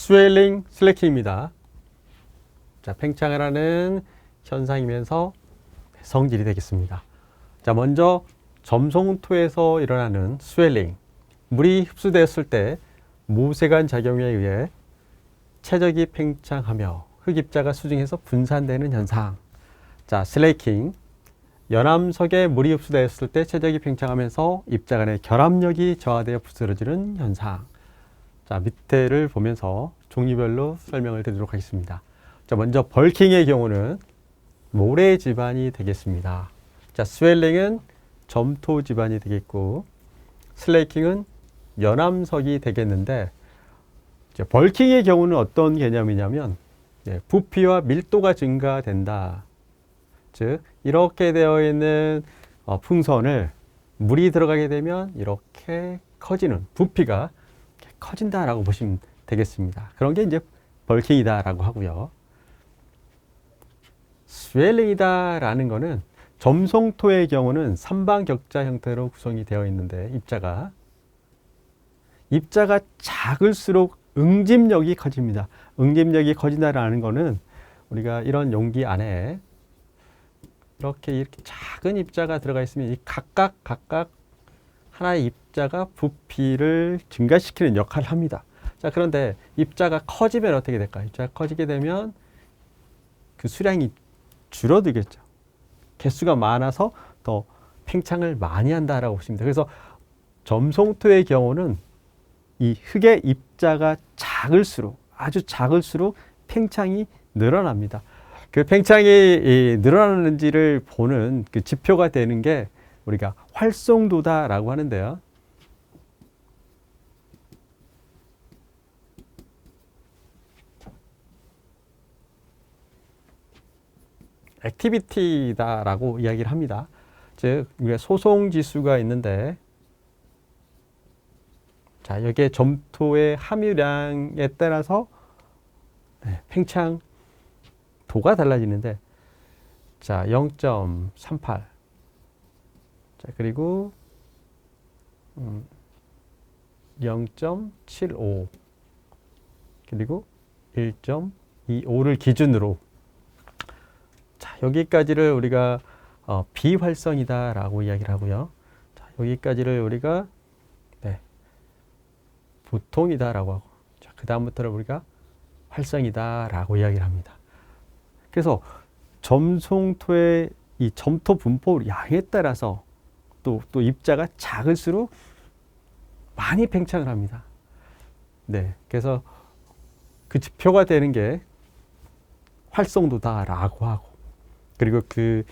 스웰링, 슬래킹입니다. 자, 팽창을 하는 현상이면서 성질이 되겠습니다. 자, 먼저 점성토에서 일어나는 스웰링, 물이 흡수되었을 때 모세관 작용에 의해 최적이 팽창하며 흙입자가 수증해서 분산되는 현상. 자, 슬레이킹, 연암석에 물이 흡수되었을 때 최적이 팽창하면서 입자 간의 결합력이 저하되어 부스러지는 현상. 자, 밑에를 보면서 종류별로 설명을 드리도록 하겠습니다. 자, 먼저 벌킹의 경우는 모래 지반이 되겠습니다. 자, 스웰링은 점토 지반이 되겠고, 슬레이킹은 연암석이 되겠는데, 이제 벌킹의 경우는 어떤 개념이냐면, 부피와 밀도가 증가된다. 즉, 이렇게 되어 있는 풍선을 물이 들어가게 되면 이렇게 커지는, 부피가 이렇게 커진다라고 보시면 되겠습니다. 그런 게 이제 벌킹이다라고 하고요. 스웰링이다라는 거는 점성토의 경우는 삼방격자 형태로 구성이 되어 있는데 입자가 작을수록 응집력이 커집니다. 응집력이 커진다라는 거는 우리가 이런 용기 안에 이렇게 작은 입자가 들어가 있으면 이 각각 하나의 입자가 부피를 증가시키는 역할을 합니다. 자, 그런데 입자가 커지면 어떻게 될까요? 입자가 커지게 되면 그 수량이 줄어들겠죠. 개수가 많아서 더 팽창을 많이 한다라고 보시면 돼요. 그래서 점성토의 경우는 이 흙의 입자가 아주 작을수록 팽창이 늘어납니다. 그 팽창이 늘어나는지를 보는 그 지표가 되는 게 우리가 활성도다라고 하는데요. 액티비티다라고 이야기를 합니다. 즉, 우리가 소송 지수가 있는데, 자, 여기에 점토의 함유량에 따라서 팽창도가 달라지는데, 자, 0.38. 자, 그리고 0.75. 그리고 1.25를 기준으로, 자, 여기까지를 우리가 비활성이다라고 이야기를 하고요. 자, 여기까지를 우리가 보통이다라고 하고, 자, 그 다음부터는 우리가 활성이다라고 이야기를 합니다. 그래서 점성토의 이 점토 분포 양에 따라서 또 입자가 작을수록 많이 팽창을 합니다. 네, 그래서 그 지표가 되는 게 활성도다라고 하고, 그리고 그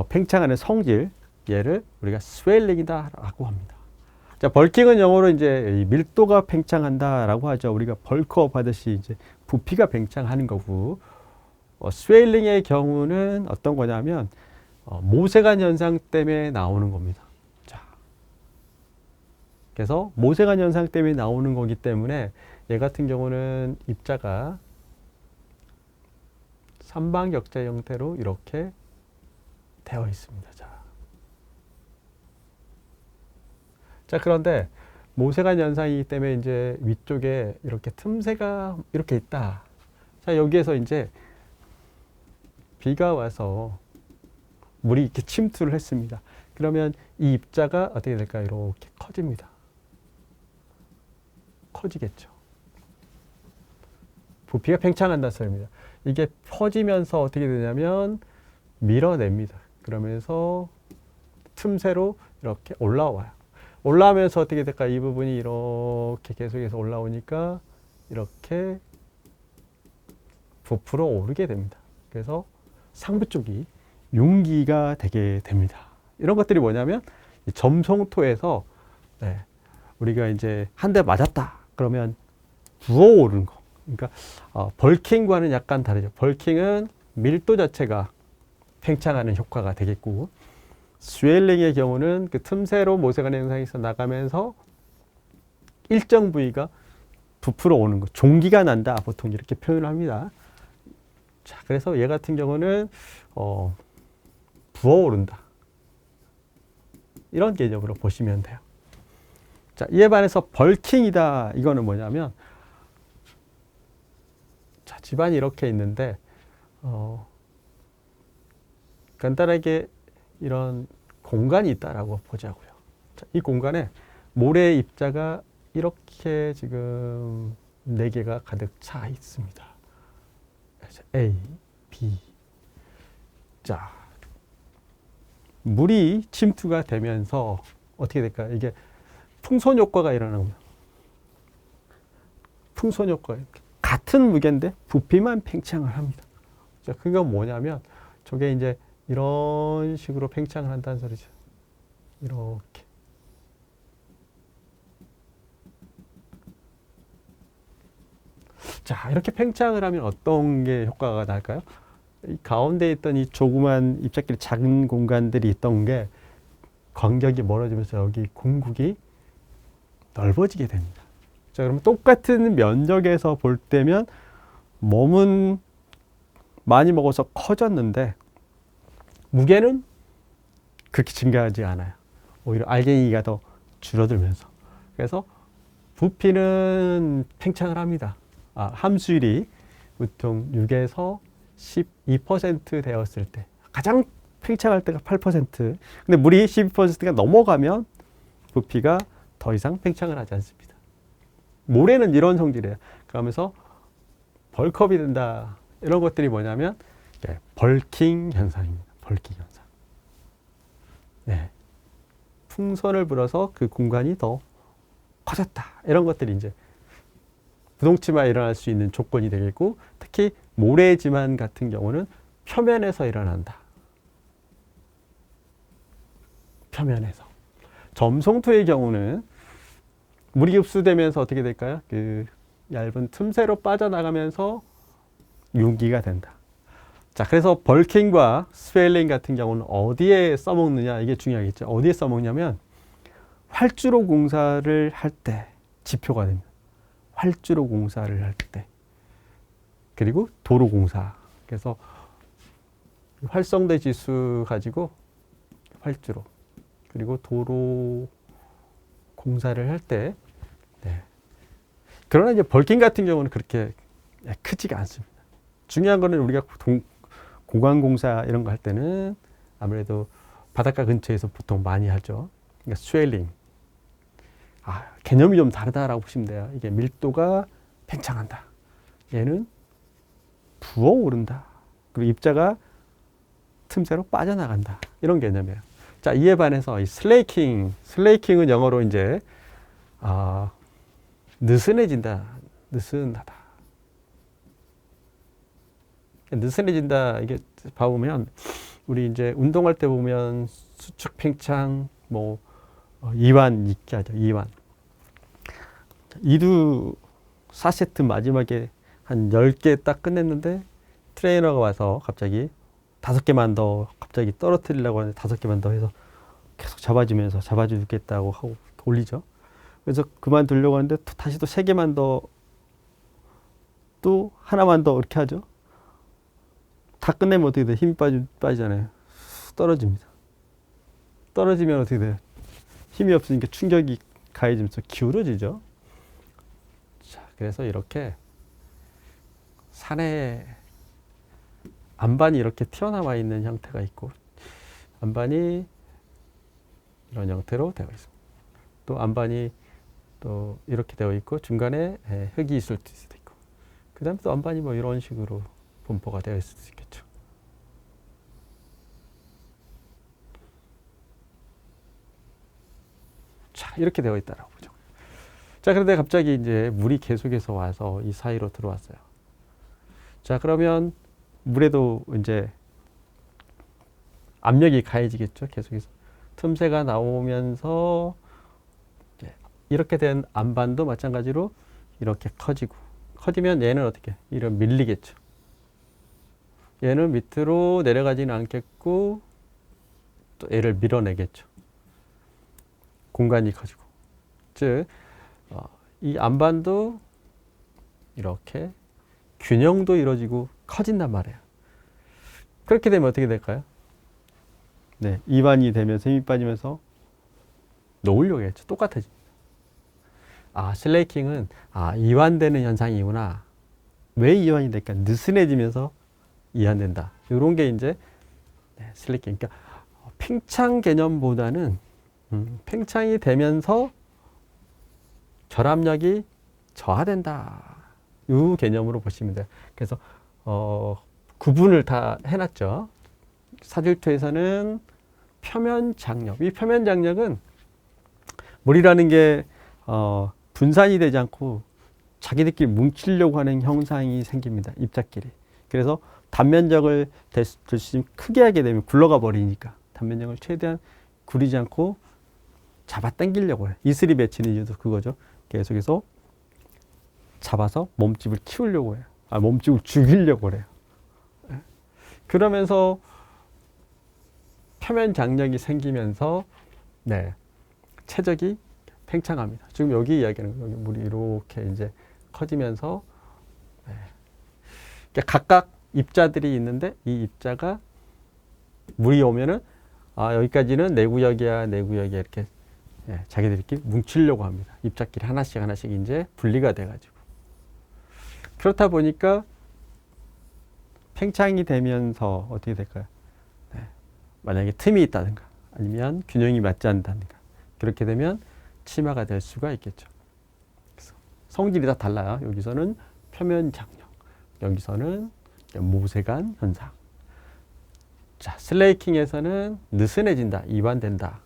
팽창하는 성질, 얘를 우리가 스웰링이다라고 합니다. 자, 벌킹은 영어로 이제 밀도가 팽창한다라고 하죠. 우리가 벌크업 하듯이 이제 부피가 팽창하는 거고, 스웰링의 경우는 어떤 거냐면 모세관 현상 때문에 나오는 겁니다. 자, 그래서 모세관 현상 때문에 나오는 거기 때문에 얘 같은 경우는 입자가 삼방격자 형태로 이렇게 되어 있습니다. 자, 그런데 모세관 현상이기 때문에 이제 위쪽에 이렇게 틈새가 이렇게 있다. 자, 여기에서 이제 비가 와서 물이 이렇게 침투를 했습니다. 그러면 이 입자가 어떻게 될까요? 이렇게 커집니다. 커지겠죠. 부피가 팽창한다는 소리입니다. 이게 퍼지면서 어떻게 되냐면 밀어냅니다. 그러면서 틈새로 이렇게 올라와요. 올라오면서 어떻게 될까? 이 부분이 이렇게 계속해서 올라오니까 이렇게 부풀어 오르게 됩니다. 그래서 상부 쪽이 융기가 되게 됩니다. 이런 것들이 뭐냐면 점성토에서 우리가 이제 한 대 맞았다 그러면 부어오르는 거. 그러니까 벌킹과는 약간 다르죠. 벌킹은 밀도 자체가 팽창하는 효과가 되겠고, 스웰링의 경우는 그 틈새로 모세관 현상에서 나가면서 일정 부위가 부풀어 오는 거, 종기가 난다, 보통 이렇게 표현을 합니다. 자, 그래서 얘 같은 경우는 부어오른다, 이런 개념으로 보시면 돼요. 자, 이에 반해서 벌킹이다, 이거는 뭐냐면 집안이 이렇게 있는데 간단하게 이런 공간이 있다라고 보자고요. 자, 이 공간에 모래 입자가 이렇게 지금 4개가 가득 차 있습니다. A, B. 자, 물이 침투가 되면서 어떻게 될까요? 이게 풍선 효과가 일어나고요. 풍선 효과. 같은 무게인데 부피만 팽창을 합니다. 자, 그건 뭐냐면 저게 이제 이런 식으로 팽창을 한다는 소리죠. 이렇게. 자, 이렇게 팽창을 하면 어떤 게 효과가 날까요? 이 가운데 있던 이 조그만 입자끼리 작은 공간들이 있던 게 간격이 멀어지면서 여기 공국이 넓어지게 됩니다. 자, 그러면 똑같은 면적에서 볼 때면 몸은 많이 먹어서 커졌는데 무게는 그렇게 증가하지 않아요. 오히려 알갱이가 더 줄어들면서. 그래서 부피는 팽창을 합니다. 함수율이 보통 6에서 12% 되었을 때 가장 팽창할 때가 8%. 근데 물이 12%가 넘어가면 부피가 더 이상 팽창을 하지 않습니다. 모래는 이런 성질이에요. 그러면서 벌컵이 된다. 이런 것들이 뭐냐면 벌킹 현상입니다. 벌킹 현상. 네. 풍선을 불어서 그 공간이 더 커졌다. 이런 것들이 이제 부동치마에 일어날 수 있는 조건이 되겠고, 특히 모래지만 같은 경우는 표면에서 일어난다. 표면에서. 점성토의 경우는 물이 흡수되면서 어떻게 될까요? 그 얇은 틈새로 빠져나가면서 융기가 된다. 자, 그래서 벌킹과 스웨일링 같은 경우는 어디에 써먹느냐, 이게 중요하겠죠. 어디에 써먹냐면 활주로 공사를 할 때 지표가 됩니다. 활주로 공사를 할 때. 그리고 도로 공사. 그래서 활성도 지수 가지고 활주로. 그리고 도로 공사를 할 때. 네. 그러나 이제 벌킹 같은 경우는 그렇게 크지가 않습니다. 중요한 거는 우리가 공항공사 이런 거 할 때는 아무래도 바닷가 근처에서 보통 많이 하죠. 그러니까 스웨일링. 개념이 좀 다르다라고 보시면 돼요. 이게 밀도가 팽창한다. 얘는 부어오른다. 그리고 입자가 틈새로 빠져나간다. 이런 개념이에요. 자, 이에 반해서 이 슬레이킹은 영어로 이제 느슨해진다. 느슨하다. 느슨해진다. 이게 봐보면 우리 이제 운동할 때 보면 수축 팽창, 뭐 이완 있게 하죠. 이완. 이두 4세트 마지막에 한 10개 딱 끝냈는데 트레이너가 와서 갑자기 5개만 더 갑자기 떨어뜨리려고 하는데 5개만 더 해서 계속 잡아주면서 잡아주겠다고 하고 올리죠. 그래서 그만두려고 하는데 다시 또 3개만 더, 또 하나만 더 이렇게 하죠. 다 끝내면 어떻게 돼? 힘이 빠지잖아요. 떨어집니다. 떨어지면 어떻게 돼요? 힘이 없으니까 충격이 가해지면서 기울어지죠. 자, 그래서 이렇게 산에 안반이 이렇게 튀어나와 있는 형태가 있고, 안반이 이런 형태로 되어 있습니다. 또 안반이 또 이렇게 되어 있고, 중간에 흙이 있을 수도 있고, 그 다음에 또 안반이 뭐 이런 식으로 분포가 되어 있을 수 있겠죠. 자, 이렇게 되어 있다라고 보죠. 자, 그런데 갑자기 이제 물이 계속해서 와서 이 사이로 들어왔어요. 자, 그러면 물에도 이제 압력이 가해지겠죠. 계속해서 틈새가 나오면서 이렇게 된 안반도 마찬가지로 이렇게 커지면 얘는 어떻게 이런 밀리겠죠. 얘는 밑으로 내려가지는 않겠고 또 얘를 밀어내겠죠. 공간이 커지고, 즉 이 안반도 이렇게 균형도 이루어지고 커진단 말이에요. 그렇게 되면 어떻게 될까요? 네, 이완이 되면서 힘이 빠지면서 놓으려고 했죠. 똑같아집니다. 슬레이킹은 이완되는 현상이구나. 왜 이완이 될까? 느슨해지면서 이완된다. 이런 게 이제 슬래킹. 그러니까 팽창 개념보다는 팽창이 되면서 결합력이 저하된다. 이 개념으로 보시면 돼요. 그래서 구분을 다 해놨죠. 사질투에서는 표면 장력. 이 표면 장력은 물이라는 게 분산이 되지 않고 자기들끼리 뭉치려고 하는 형상이 생깁니다. 입자끼리. 그래서 단면적을 될 수 있으면 크게 하게 되면 굴러가 버리니까 단면적을 최대한 구리지 않고 잡아당기려고 해요. 이슬이 맺히는 이유도 그거죠. 계속해서 잡아서 몸집을 키우려고 해요. 몸집을 죽이려고 해요. 그러면서 표면 장력이 생기면서 최적이 팽창합니다. 지금 여기 이야기하는 거예요. 물이 이렇게 이제 커지면서 그러니까 각각 입자들이 있는데 이 입자가 물이 오면은 여기까지는 내 구역이야, 내 구역이야 이렇게 자기들끼리 뭉치려고 합니다. 입자끼리 하나씩 하나씩 이제 분리가 돼가지고 그렇다 보니까 팽창이 되면서 어떻게 될까요? 만약에 틈이 있다든가 아니면 균형이 맞지 않는다든가 그렇게 되면 치마가 될 수가 있겠죠. 그래서 성질이 다 달라요. 여기서는 표면 장력, 여기서는 모세관 현상. 자, 슬레이킹에서는 느슨해진다, 이완된다.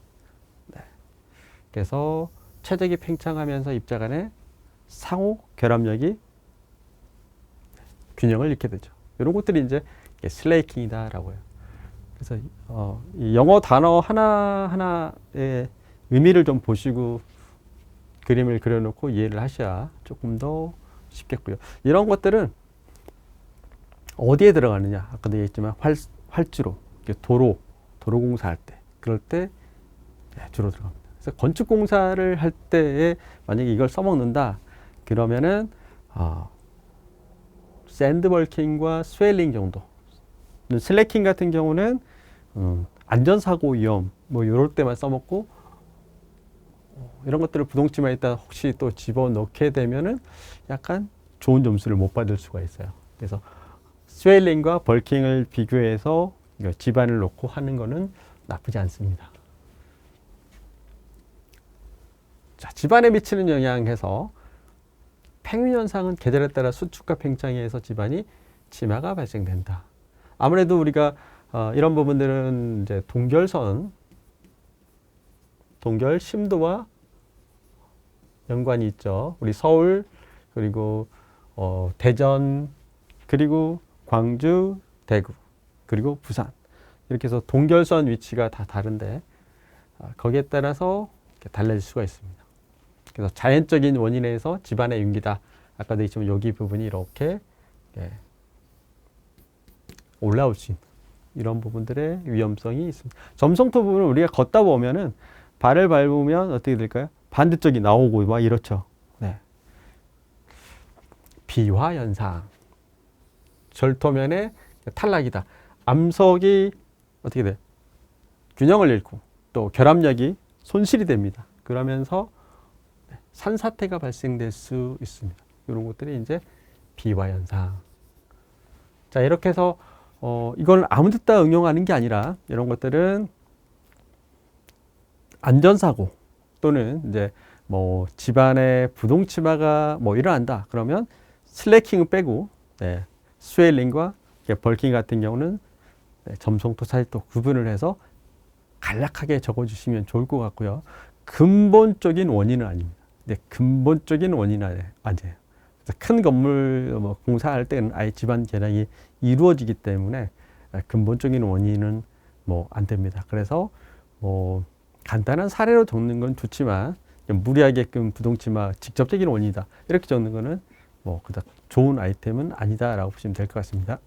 그래서 최적이 팽창하면서 입자 간의 상호 결합력이 균형을 잃게 되죠. 이런 것들이 이제 슬레이킹이다라고 해요. 그래서 이 영어 단어 하나하나의 의미를 좀 보시고 그림을 그려놓고 이해를 하셔야 조금 더 쉽겠고요. 이런 것들은 어디에 들어가느냐? 아까도 얘기했지만 활주로, 도로공사할 때, 그럴 때 주로 들어갑니다. 그래서 건축공사를 할 때에 만약에 이걸 써먹는다 그러면은 샌드 벌킹과 스웨일링 정도. 슬래킹 같은 경우는 안전사고 위험 뭐 이럴 때만 써먹고 이런 것들을 부동치마에다 혹시 또 집어넣게 되면은 약간 좋은 점수를 못 받을 수가 있어요. 그래서 스웨일링과 벌킹을 비교해서 집안을 놓고 하는 거는 나쁘지 않습니다. 자, 집안에 미치는 영향에서 팽위 현상은 계절에 따라 수축과 팽창에 의해서 집안이 치마가 발생된다. 아무래도 우리가 이런 부분들은 이제 동결 심도와 연관이 있죠. 우리 서울 그리고 대전 그리고 광주, 대구 그리고 부산 이렇게 해서 동결선 위치가 다 다른데 거기에 따라서 달라질 수가 있습니다. 그래서 자연적인 원인에서 집안의 윤기다. 아까도 얘기했지만 여기 부분이 이렇게 올라올 수 있는 이런 부분들의 위험성이 있습니다. 점성토 부분을 우리가 걷다 보면은 발을 밟으면 어떻게 될까요? 반대쪽이 나오고 막 이렇죠. 비화 현상. 절토면의 탈락이다. 암석이 어떻게 돼? 균형을 잃고 또 결합력이 손실이 됩니다. 그러면서 산사태가 발생될 수 있습니다. 이런 것들이 이제 비화 현상. 자, 이렇게 해서 이걸 아무 데다 응용하는 게 아니라 이런 것들은 안전사고 또는 이제 뭐 집안에 부동치마가 뭐 일어난다. 그러면 슬래킹을 빼고 스웨일링과 벌킹 같은 경우는 점성토 사질토 구분을 해서 간략하게 적어주시면 좋을 것 같고요. 근본적인 원인은 아닙니다. 근본적인 원인은 아니에요. 큰 건물 공사할 때는 아예 집안 개량이 이루어지기 때문에 근본적인 원인은 뭐 안 됩니다. 그래서 뭐 간단한 사례로 적는 건 좋지만 무리하게끔 부동치마 직접적인 원인이다 이렇게 적는 거는 뭐 그닥 좋은 아이템은 아니다라고 보시면 될 것 같습니다.